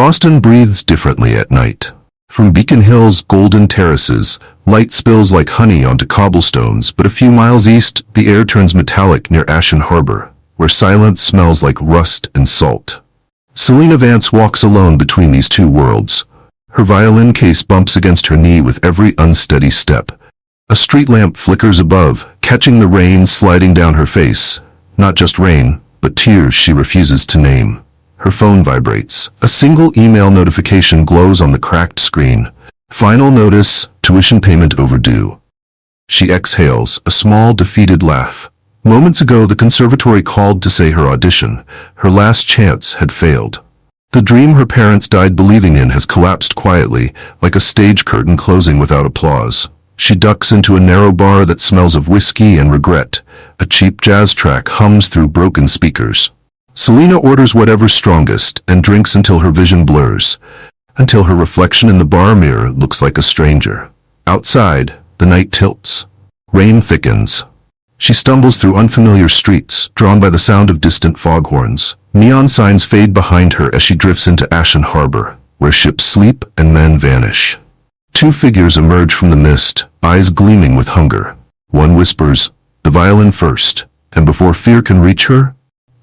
Boston breathes differently at night. From Beacon Hill's golden terraces, light spills like honey onto cobblestones, but a few miles east, the air turns metallic near Ashen Harbor, where silence smells like rust and salt. Selena Vance walks alone between these two worlds. Her violin case bumps against her knee with every unsteady step. A street lamp flickers above, catching the rain sliding down her face. Not just rain, but tears she refuses to name. Her phone vibrates. A single email notification glows on the cracked screen. Final notice, tuition payment overdue. She exhales, a small, defeated laugh. Moments ago, the conservatory called to say her audition, her last chance, had failed. The dream her parents died believing in has collapsed quietly, like a stage curtain closing without applause. She ducks into a narrow bar that smells of whiskey and regret. A cheap jazz track hums through broken speakers. Selena orders whatever's strongest and drinks until her vision blurs, until her reflection in the bar mirror looks like a stranger. Outside, the night tilts. Rain thickens. She stumbles through unfamiliar streets, drawn by the sound of distant foghorns. Neon signs fade behind her as she drifts into Ashen Harbor, where ships sleep and men vanish. Two figures emerge from the mist, eyes gleaming with hunger. One whispers, "The violin first," and before fear can reach her,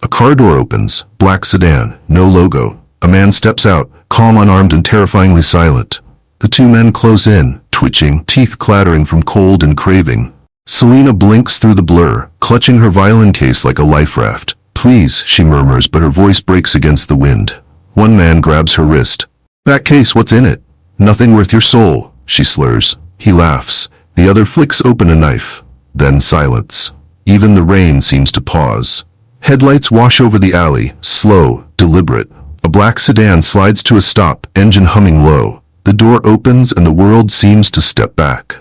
a car door opens, black sedan, no logo. A man steps out, calm, unarmed, and terrifyingly silent. The two men close in, twitching, teeth clattering from cold and craving. Selena blinks through the blur, clutching her violin case like a life raft. "Please," she murmurs, but her voice breaks against the wind. One man grabs her wrist. "That case, what's in it?" "Nothing worth your soul," she slurs. He laughs. The other flicks open a knife. Then silence. Even the rain seems to pause. Headlights wash over the alley, slow, deliberate. A black sedan slides to a stop, engine humming low. The door opens and the world seems to step back.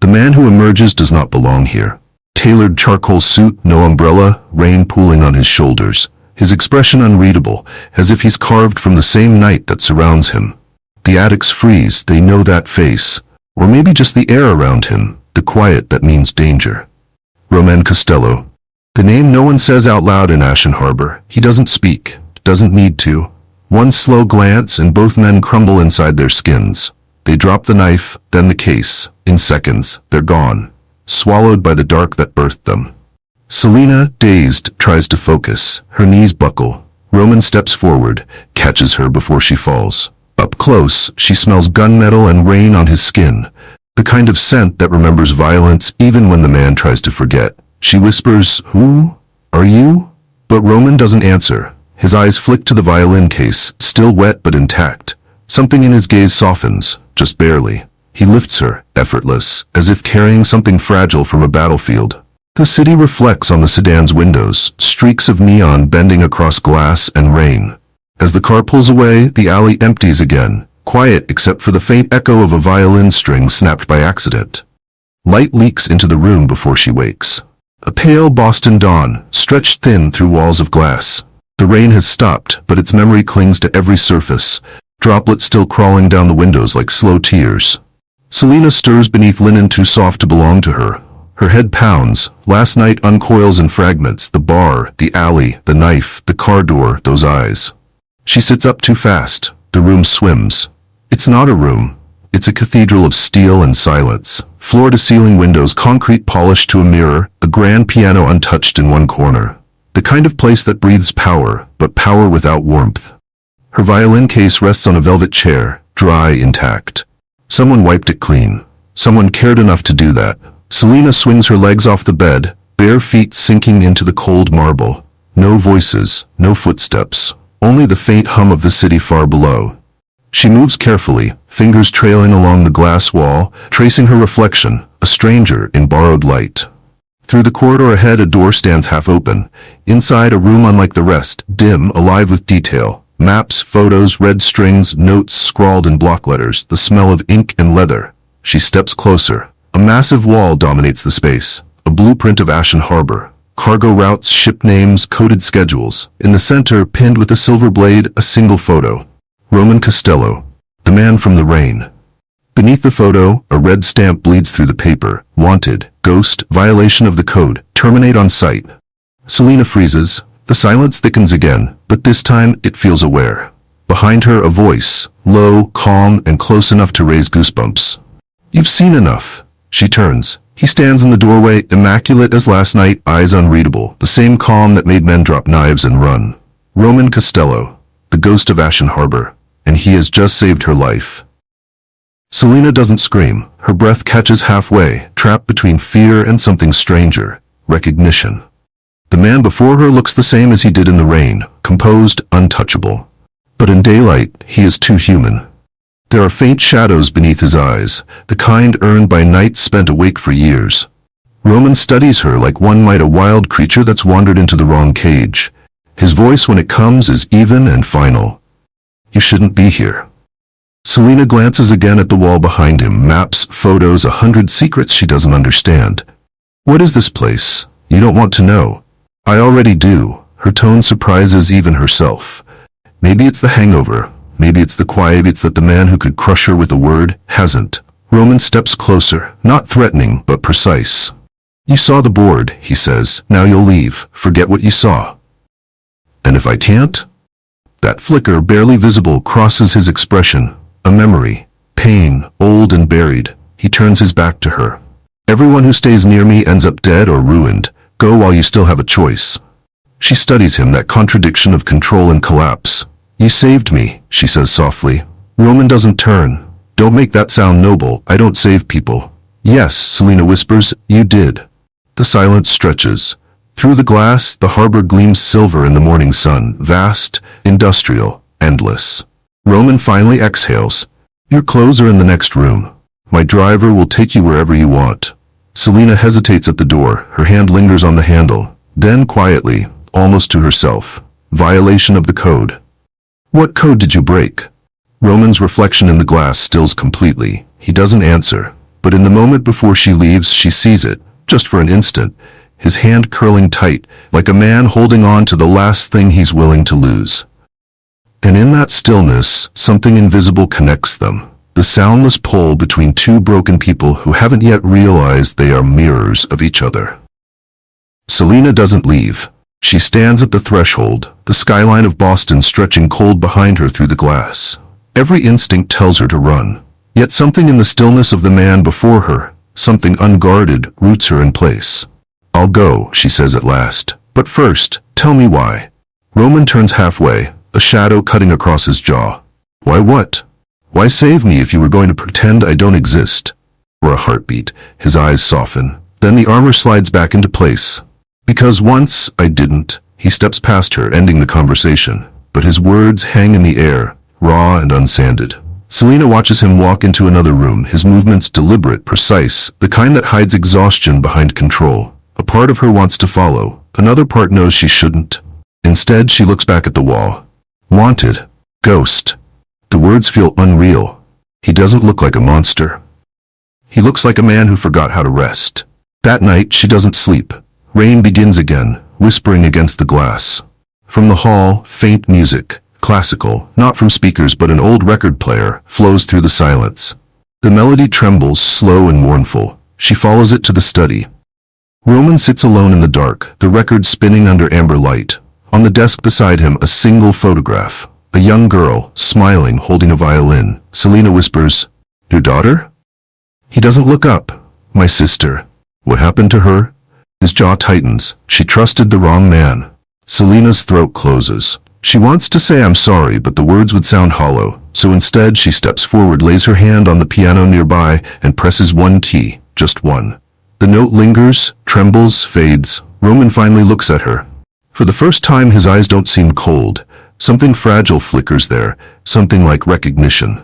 The man who emerges does not belong here. Tailored charcoal suit, no umbrella, rain pooling on his shoulders. His expression unreadable, as if he's carved from the same night that surrounds him. The addicts freeze, they know that face. Or maybe just the air around him, the quiet that means danger. Roman Costello. The name no one says out loud in Ashen Harbor. He doesn't speak, doesn't need to. One slow glance and both men crumble inside their skins. They drop the knife, then the case. In seconds, they're gone, swallowed by the dark that birthed them. Selena, dazed, tries to focus. Her knees buckle. Roman steps forward, catches her before she falls. Up close, she smells gunmetal and rain on his skin, the kind of scent that remembers violence even when the man tries to forget. She whispers, "Who are you?" But Roman doesn't answer. His eyes flick to the violin case, still wet but intact. Something in his gaze softens, just barely. He lifts her, effortless, as if carrying something fragile from a battlefield. The city reflects on the sedan's windows, streaks of neon bending across glass and rain. As the car pulls away, the alley empties again, quiet except for the faint echo of a violin string snapped by accident. Light leaks into the room before she wakes. A pale Boston dawn, stretched thin through walls of glass. The rain has stopped, but its memory clings to every surface, droplets still crawling down the windows like slow tears. Selena stirs beneath linen too soft to belong to her. Her head pounds. Last night uncoils in fragments, the bar, the alley, the knife, the car door, those eyes. She sits up too fast. The room swims. It's not a room. It's a cathedral of steel and silence. Floor-to-ceiling windows, concrete polished to a mirror, a grand piano untouched in one corner. The kind of place that breathes power, but power without warmth. Her violin case rests on a velvet chair, dry, intact. Someone wiped it clean. Someone cared enough to do that. Selena swings her legs off the bed, bare feet sinking into the cold marble. No voices, no footsteps, only the faint hum of the city far below. She moves carefully, fingers trailing along the glass wall, tracing her reflection, a stranger in borrowed light. Through the corridor ahead, a door stands half open. Inside, a room unlike the rest, dim, alive with detail. Maps, photos, red strings, notes scrawled in block letters, the smell of ink and leather. She steps closer. A massive wall dominates the space, a blueprint of Ashen Harbor. Cargo routes, ship names, coded schedules. In the center, pinned with a silver blade, a single photo. Roman Costello, the man from the rain. Beneath the photo, a red stamp bleeds through the paper. Wanted, ghost, violation of the code, terminate on sight. Selena freezes. The silence thickens again, but this time it feels aware. Behind her, a voice, low, calm, and close enough to raise goosebumps. "You've seen enough." She turns. He stands in the doorway, immaculate as last night, eyes unreadable, the same calm that made men drop knives and run. Roman Costello, the ghost of Ashen Harbor, and he has just saved her life. Selena doesn't scream. Her breath catches halfway, trapped between fear and something stranger, recognition. The man before her looks the same as he did in the rain, composed, untouchable. But in daylight, he is too human. There are faint shadows beneath his eyes, the kind earned by nights spent awake for years. Roman studies her like one might a wild creature that's wandered into the wrong cage. His voice when it comes is even and final. "You shouldn't be here." Selena glances again at the wall behind him, maps, photos, 100 secrets she doesn't understand. "What is this place? You don't want to know." "I already do." Her tone surprises even herself. Maybe it's the hangover. Maybe it's the quiet. Maybe it's that the man who could crush her with a word hasn't. Roman steps closer, not threatening, but precise. "You saw the board," he says. "Now you'll leave. Forget what you saw." "And if I can't?" That flicker, barely visible, crosses his expression. A memory. Pain, old and buried. He turns his back to her. "Everyone who stays near me ends up dead or ruined. Go while you still have a choice." She studies him, that contradiction of control and collapse. "You saved me," she says softly. Roman doesn't turn. "Don't make that sound noble. I don't save people." "Yes," Selena whispers, "you did." The silence stretches. Through the glass, the harbor gleams silver in the morning sun, vast, industrial, endless. Roman finally exhales. "Your clothes are in the next room. My driver will take you wherever you want." Selena hesitates at the door. Her hand lingers on the handle. Then quietly, almost to herself, "Violation of the code." "What code did you break?" Roman's reflection in the glass stills completely. He doesn't answer. But in the moment before she leaves, she sees it, just for an instant, his hand curling tight, like a man holding on to the last thing he's willing to lose. And in that stillness, something invisible connects them. The soundless pull between two broken people who haven't yet realized they are mirrors of each other. Selena doesn't leave. She stands at the threshold, the skyline of Boston stretching cold behind her through the glass. Every instinct tells her to run. Yet something in the stillness of the man before her, something unguarded, roots her in place. "I'll go," she says at last. "But first, tell me why." Roman turns halfway, a shadow cutting across his jaw. "Why what? Why save me if you were going to pretend I don't exist?" Or a heartbeat. His eyes soften. Then the armor slides back into place. "Because once I didn't." He steps past her, ending the conversation. But his words hang in the air, raw and unsanded. Selena watches him walk into another room, his movements deliberate, precise, the kind that hides exhaustion behind control. A part of her wants to follow. Another part knows she shouldn't. Instead, she looks back at the wall. "Wanted. Ghost." The words feel unreal. He doesn't look like a monster. He looks like a man who forgot how to rest. That night, she doesn't sleep. Rain begins again, whispering against the glass. From the hall, faint music, classical, not from speakers but an old record player, flows through the silence. The melody trembles, slow and mournful. She follows it to the study. Roman sits alone in the dark, the record spinning under amber light. On the desk beside him, a single photograph. A young girl, smiling, holding a violin. Selena whispers, "Your daughter?" He doesn't look up. "My sister." "What happened to her?" His jaw tightens. "She trusted the wrong man." Selena's throat closes. She wants to say "I'm sorry," but the words would sound hollow. So instead, she steps forward, lays her hand on the piano nearby, and presses one key, just one. The note lingers, trembles, fades. Roman finally looks at her. For the first time, his eyes don't seem cold. Something fragile flickers there, something like recognition.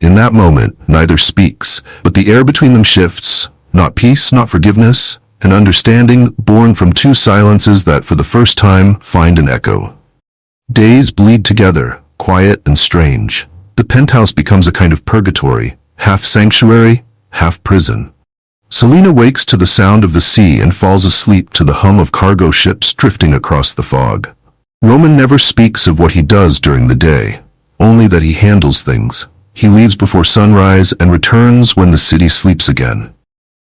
In that moment, neither speaks, but the air between them shifts. Not peace, not forgiveness, an understanding born from two silences that, for the first time, find an echo. Days bleed together, quiet and strange. The penthouse becomes a kind of purgatory, half sanctuary, half prison. Selena wakes to the sound of the sea and falls asleep to the hum of cargo ships drifting across the fog. Roman never speaks of what he does during the day, only that he handles things. He leaves before sunrise and returns when the city sleeps again.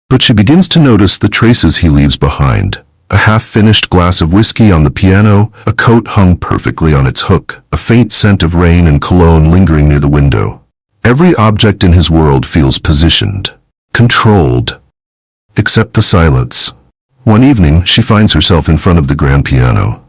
But she begins to notice the traces he leaves behind. A half-finished glass of whiskey on the piano, a coat hung perfectly on its hook, a faint scent of rain and cologne lingering near the window. Every object in his world feels positioned, controlled, except the silence. One evening, she finds herself in front of the grand piano.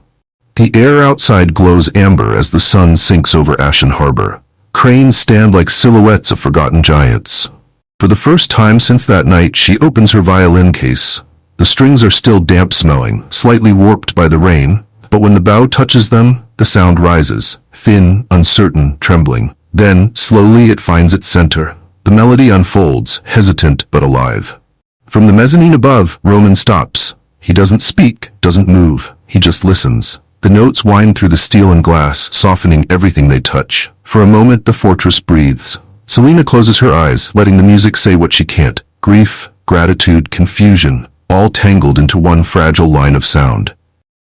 The air outside glows amber as the sun sinks over Ashen Harbor. Cranes stand like silhouettes of forgotten giants. For the first time since that night, she opens her violin case. The strings are still damp-smelling, slightly warped by the rain, but when the bow touches them, the sound rises, thin, uncertain, trembling. Then, slowly, it finds its center. The melody unfolds, hesitant but alive. From the mezzanine above, Roman stops. He doesn't speak, doesn't move. He just listens. The notes wind through the steel and glass, softening everything they touch. For a moment, the fortress breathes. Selena closes her eyes, letting the music say what she can't. Grief, gratitude, confusion, all tangled into one fragile line of sound.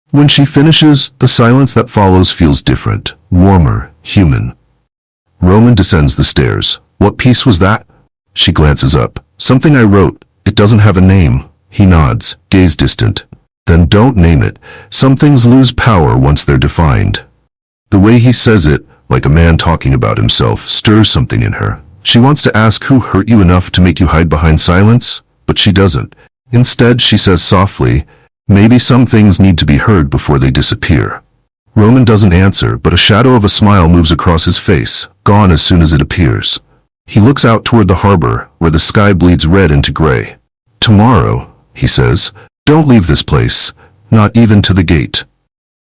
When she finishes, the silence that follows feels different, warmer, human. Roman descends the stairs. What piece was that? She glances up. Something I wrote. It doesn't have a name. He nods, gaze distant. Then don't name it. Some things lose power once they're defined. The way he says it, like a man talking about himself, stirs something in her. She wants to ask who hurt you enough to make you hide behind silence, but she doesn't. Instead, she says softly, maybe some things need to be heard before they disappear. Roman doesn't answer, but a shadow of a smile moves across his face, gone as soon as it appears. He looks out toward the harbor, where the sky bleeds red into gray. Tomorrow, he says, don't leave this place, not even to the gate.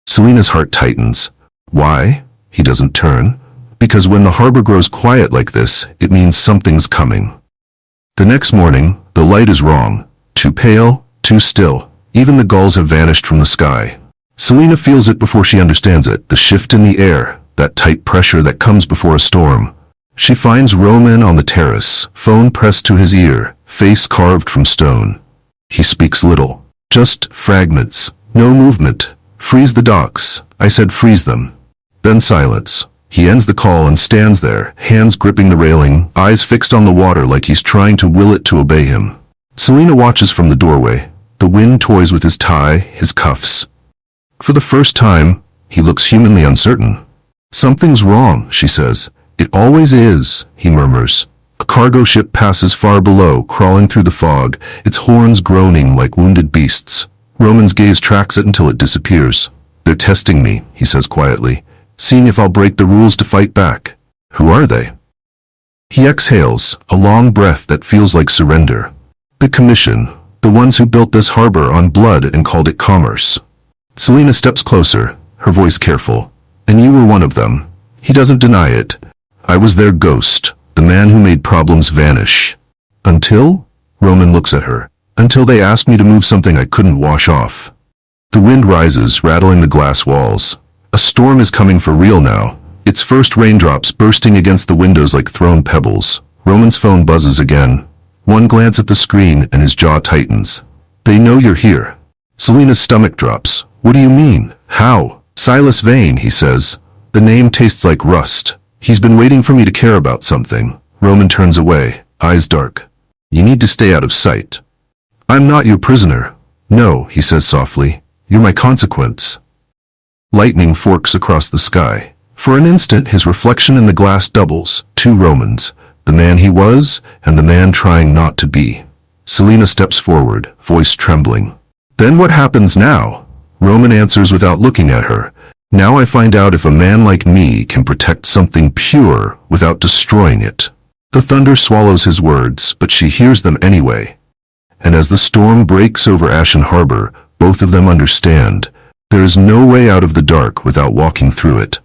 Selena's heart tightens. Why? He doesn't turn. Because when the harbor grows quiet like this, it means something's coming. The next morning, the light is wrong. Too pale, too still. Even the gulls have vanished from the sky. Selena feels it before she understands it, the shift in the air, that tight pressure that comes before a storm. She finds Roman on the terrace, phone pressed to his ear, face carved from stone. He speaks little. Just fragments. No movement. Freeze the docks. I said freeze them. Then silence. He ends the call and stands there, hands gripping the railing, eyes fixed on the water like he's trying to will it to obey him. Selena watches from the doorway. The wind toys with his tie, his cuffs. For the first time, he looks humanly uncertain. Something's wrong, she says. It always is, he murmurs. A cargo ship passes far below, crawling through the fog, its horns groaning like wounded beasts. Roman's gaze tracks it until it disappears. They're testing me, he says quietly, seeing if I'll break the rules to fight back. Who are they? He exhales, a long breath that feels like surrender. The Commission, the ones who built this harbor on blood and called it commerce. Selena steps closer, her voice careful. And you were one of them. He doesn't deny it. I was their ghost, the man who made problems vanish. Until? Roman looks at her. Until they asked me to move something I couldn't wash off. The wind rises, rattling the glass walls. A storm is coming for real now, its first raindrops bursting against the windows like thrown pebbles. Roman's phone buzzes again. One glance at the screen and his jaw tightens. They know you're here. Selena's stomach drops. What do you mean? How? Silas Vane, he says. The name tastes like rust. He's been waiting for me to care about something. Roman turns away, eyes dark. You need to stay out of sight. I'm not your prisoner. No, he says softly. You're my consequence. Lightning forks across the sky. For an instant, his reflection in the glass doubles. Two Romans. The man he was, and the man trying not to be. Selena steps forward, voice trembling. Then what happens now? Roman answers without looking at her. Now I find out if a man like me can protect something pure without destroying it. The thunder swallows his words, but she hears them anyway. And as the storm breaks over Ashen Harbor, both of them understand. There is no way out of the dark without walking through it.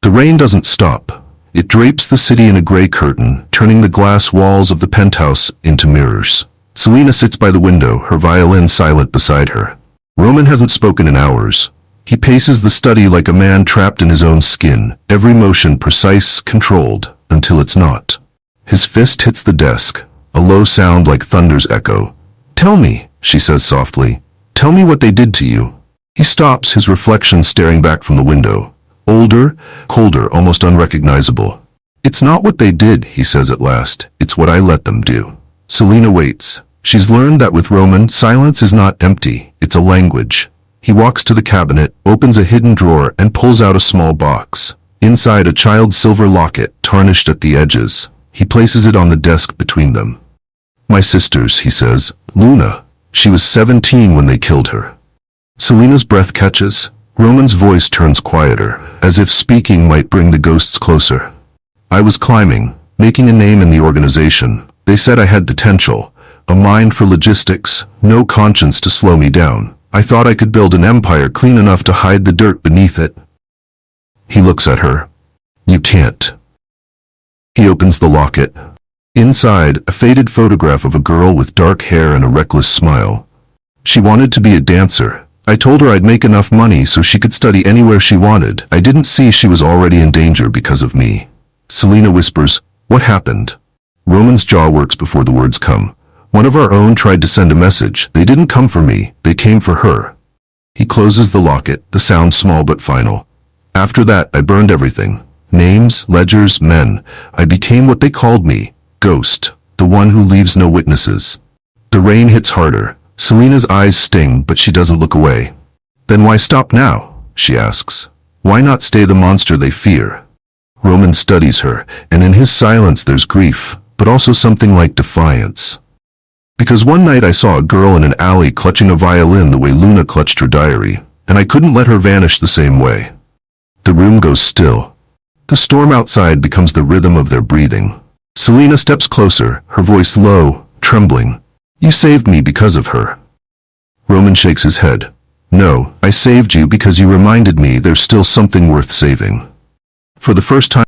The rain doesn't stop. It drapes the city in a gray curtain, turning the glass walls of the penthouse into mirrors. Selena sits by the window, her violin silent beside her. Roman hasn't spoken in hours. He paces the study like a man trapped in his own skin, every motion precise, controlled, until it's not. His fist hits the desk, a low sound like thunder's echo. Tell me, she says softly. Tell me what they did to you. He stops, his reflection staring back from the window. Older, colder, almost unrecognizable. It's not what they did, he says at last. It's what I let them do. Selena waits. She's learned that with Roman, silence is not empty, it's a language. He walks to the cabinet, opens a hidden drawer, and pulls out a small box. Inside, a child's silver locket, tarnished at the edges. He places it on the desk between them. My sister's, he says. Luna. She was 17 when they killed her. Selena's breath catches. Roman's voice turns quieter, as if speaking might bring the ghosts closer. I was climbing, making a name in the organization. They said I had potential, a mind for logistics, no conscience to slow me down. I thought I could build an empire clean enough to hide the dirt beneath it. He looks at her. You can't. He opens the locket. Inside, a faded photograph of a girl with dark hair and a reckless smile. She wanted to be a dancer. I told her I'd make enough money so she could study anywhere she wanted. I didn't see she was already in danger because of me. Selena whispers, what happened? Roman's jaw works before the words come. One of our own tried to send a message. They didn't come for me. They came for her. He closes the locket, the sound small but final. After that, I burned everything. Names, ledgers, men. I became what they called me. Ghost. The one who leaves no witnesses. The rain hits harder. Selena's eyes sting, but she doesn't look away. Then why stop now? She asks. Why not stay the monster they fear? Roman studies her, and in his silence there's grief, but also something like defiance. Because one night I saw a girl in an alley clutching a violin the way Luna clutched her diary, and I couldn't let her vanish the same way. The room goes still. The storm outside becomes the rhythm of their breathing. Selena steps closer, her voice low, trembling. You saved me because of her. Roman shakes his head. No, I saved you because you reminded me there's still something worth saving. For the first time